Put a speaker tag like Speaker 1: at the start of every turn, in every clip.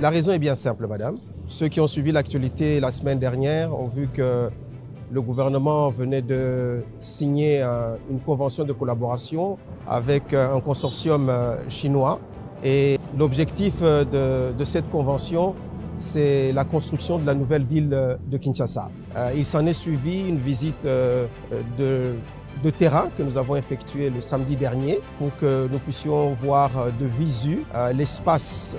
Speaker 1: La raison est bien simple, madame. Ceux qui ont suivi l'actualité la semaine dernière ont vu que le gouvernement venait de signer une convention de collaboration avec un consortium chinois. Et l'objectif de cette convention, c'est la construction de la nouvelle ville de Kinshasa. Il s'en est suivi une visite de terrain que nous avons effectuée le samedi dernier pour que nous puissions voir de visu l'espace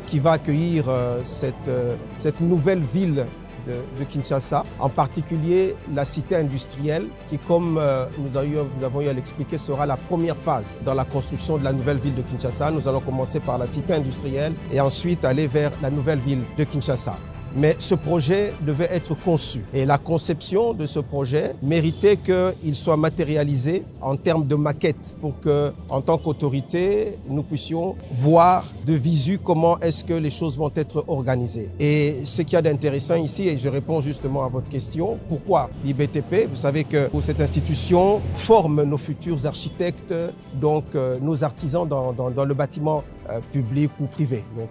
Speaker 1: qui va accueillir cette nouvelle ville de Kinshasa, en particulier la cité industrielle qui, comme nous avons eu à l'expliquer, sera la première phase dans la construction de la nouvelle ville de Kinshasa. Nous allons commencer par la cité industrielle et ensuite aller vers la nouvelle ville de Kinshasa. Mais ce projet devait être conçu et la conception de ce projet méritait qu'il soit matérialisé en termes de maquette pour que, en tant qu'autorité, nous puissions voir de visu comment est-ce que les choses vont être organisées. Et ce qu'il y a d'intéressant ici, et je réponds justement à votre question, pourquoi l'IBTP? Vous savez que cette institution forme nos futurs architectes, donc nos artisans dans le bâtiment public ou privé, donc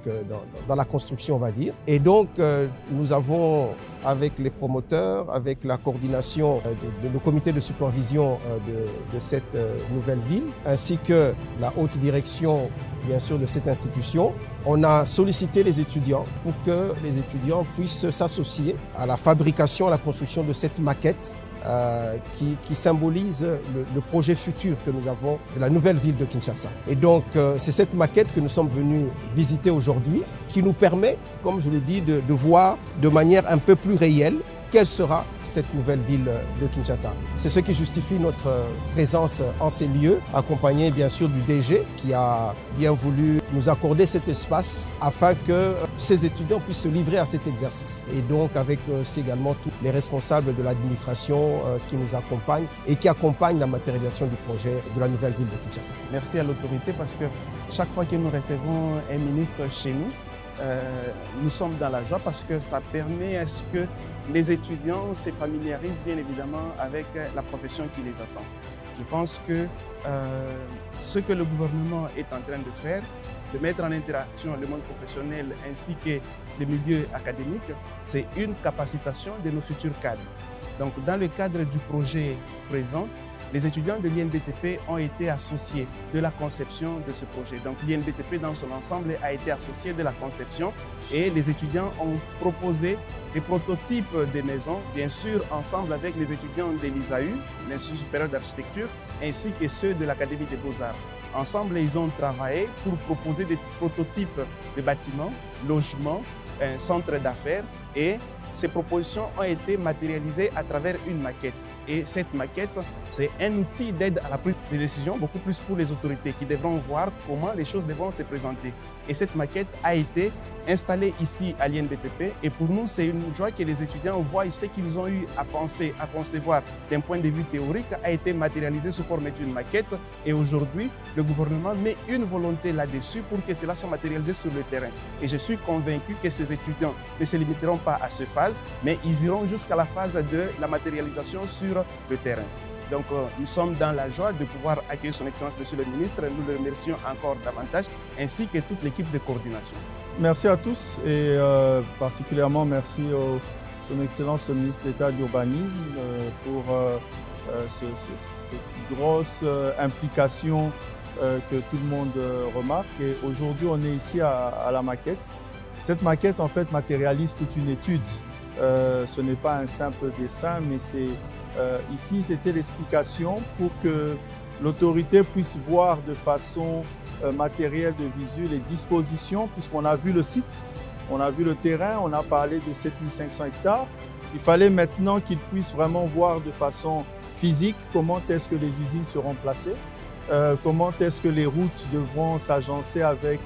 Speaker 1: dans la construction, on va dire. Et donc, nous avons, avec les promoteurs, avec la coordination de nos comités de supervision de cette nouvelle ville, ainsi que la haute direction, bien sûr, de cette institution, on a sollicité les étudiants pour que les étudiants puissent s'associer à la fabrication, à la construction de cette maquette qui symbolise le projet futur que nous avons de la nouvelle ville de Kinshasa. Et donc, c'est cette maquette que nous sommes venus visiter aujourd'hui qui nous permet, comme je l'ai dit, de voir de manière un peu plus réelle quelle sera cette nouvelle ville de Kinshasa. C'est ce qui justifie notre présence en ces lieux, accompagné bien sûr du DG qui a bien voulu nous accorder cet espace afin que ces étudiants puissent se livrer à cet exercice. Et donc avec aussi également tous les responsables de l'administration qui nous accompagnent et qui accompagnent la matérialisation du projet de la nouvelle ville de Kinshasa.
Speaker 2: Merci à l'autorité parce que chaque fois que nous recevons un ministre chez nous, nous sommes dans la joie parce que ça permet à ce que les étudiants se familiarisent bien évidemment avec la profession qui les attend. Je pense que ce que le gouvernement est en train de faire, de mettre en interaction le monde professionnel ainsi que les milieux académiques, c'est une capacitation de nos futurs cadres. Donc dans le cadre du projet présent, les étudiants de l'INBTP ont été associés de la conception de ce projet. Donc l'INBTP dans son ensemble a été associé de la conception et les étudiants ont proposé des prototypes des maisons, bien sûr ensemble avec les étudiants de l'ISAU, l'Institut supérieur d'architecture, ainsi que ceux de l'Académie des beaux-arts. Ensemble, ils ont travaillé pour proposer des prototypes de bâtiments, logements, un centre d'affaires et ces propositions ont été matérialisées à travers une maquette. Et cette maquette, c'est un outil d'aide à la prise de décision, beaucoup plus pour les autorités qui devront voir comment les choses devront se présenter. Et cette maquette a été installée ici à l'INBTP. Et pour nous, c'est une joie que les étudiants voient ce qu'ils ont eu à penser, à concevoir d'un point de vue théorique, a été matérialisé sous forme d'une maquette. Et aujourd'hui, le gouvernement met une volonté là-dessus pour que cela soit matérialisé sur le terrain. Et je suis convaincu que ces étudiants ne se limiteront pas à cette phase, mais ils iront jusqu'à la phase de la matérialisation sur le terrain. Donc nous sommes dans la joie de pouvoir accueillir son Excellence Monsieur le Ministre. Nous le remercions encore davantage, ainsi que toute l'équipe de coordination.
Speaker 3: Merci à tous et particulièrement merci à son Excellence le Ministre d'État de l'Urbanisme pour cette grosse implication que tout le monde remarque. Et aujourd'hui, on est ici à la maquette. Cette maquette, en fait, matérialise toute une étude. Ce n'est pas un simple dessin, mais c'est ici, c'était l'explication pour que l'autorité puisse voir de façon matérielle de visu les dispositions, puisqu'on a vu le site, on a vu le terrain, on a parlé de 7500 hectares. Il fallait maintenant qu'ils puissent vraiment voir de façon physique comment est-ce que les usines seront placées, comment est-ce que les routes devront s'agencer avec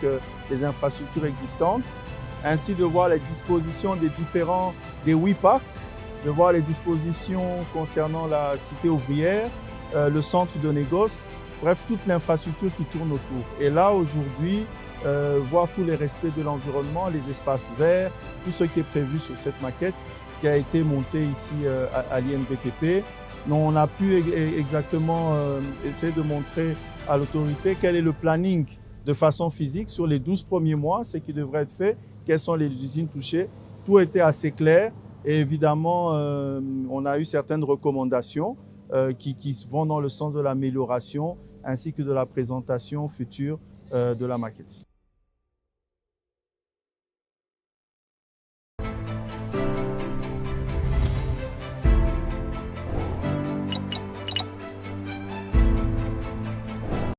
Speaker 3: les infrastructures existantes, ainsi de voir les dispositions des 8 parcs, de voir les dispositions concernant la cité ouvrière, le centre de négoce, bref, toute l'infrastructure qui tourne autour. Et là, aujourd'hui, voir tous les respects de l'environnement, les espaces verts, tout ce qui est prévu sur cette maquette qui a été montée ici à l'INBTP. On a pu exactement essayer de montrer à l'autorité quel est le planning de façon physique sur les 12 premiers mois, ce qui devrait être fait, quelles sont les usines touchées. Tout était assez clair et évidemment, on a eu certaines recommandations qui vont dans le sens de l'amélioration ainsi que de la présentation future de la maquette.